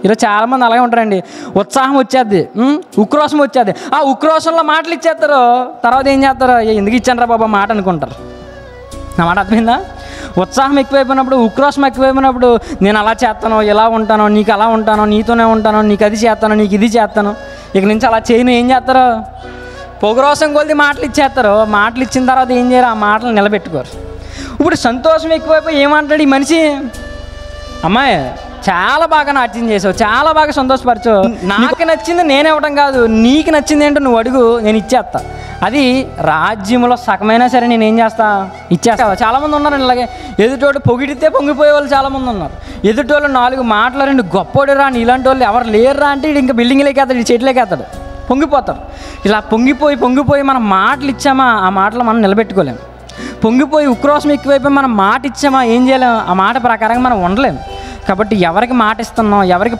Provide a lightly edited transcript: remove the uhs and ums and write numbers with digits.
ఈరోజు చాలామంది అలాగే ఉంటారండి. ఉత్సాహం వచ్చేది, ఉక్రోషం వచ్చేది. ఆ ఉక్రోషంలో మాటలు ఇచ్చేస్తారు, తర్వాత ఏం చేస్తారు? ఎందుకు ఇచ్చాను రా బాబా మాట అనుకుంటారు. నా మాట అర్థమైందా? ఉత్సాహం ఎక్కువైపోయినప్పుడు, ఉక్రోషం ఎక్కువైపోయినప్పుడు నేను అలా చేస్తాను, ఇలా ఉంటాను, నీకు అలా ఉంటాను, నీతోనే ఉంటాను, నీకు అది చేస్తాను, నీకు ఇది చేస్తాను, ఇక నుంచి అలా చేయను. ఏం చేస్తారు? పొగరోసం కొలిది మాటలు ఇచ్చేస్తారు. మాటలు ఇచ్చిన తర్వాత ఏం చేయరు? ఆ మాటలు నిలబెట్టుకోరు. ఇప్పుడు సంతోషం ఎక్కువైపోయి ఏమంటాడు ఈ మనిషి? అమ్మాయి చాలా బాగా నాట్యం చేసావు, చాలా బాగా సంతోషపరచావు, నాకు నచ్చింది నేను ఇవ్వడం కాదు, నీకు నచ్చింది ఏంటో నువ్వు అడుగు, నేను ఇచ్చేస్తా. అది రాజ్యంలో సగమైనా సరే నేను ఏం చేస్తా? ఇచ్చేస్తా. చాలామంది ఉన్నారండి ఇలాగే. ఎదుటోడు పొగిడితే పొంగిపోయే వాళ్ళు చాలామంది ఉన్నారు. ఎదుటోళ్ళు 4 మాటలు 2 గొప్పోడు రా, ఇలాంటి వాళ్ళు ఎవరు లేరురా అంటే ఇంకా బిల్డింగ్లోకి ఎత్తాడు, చెట్లోకి ఎత్తాడు, పొంగిపోతాడు. ఇలా పొంగిపోయి మనం మాటలు ఇచ్చామా ఆ మాటలు మనం నిలబెట్టుకోలేము. పొంగిపోయి ఉక్రోషం ఎక్కువైపోయి మనం మాట ఇచ్చామా ఏం చేయలేము, ఆ మాట ప్రకారంగా మనం ఉండలేము. కాబట్టి ఎవరికి మాట ఇస్తున్నాం, ఎవరికి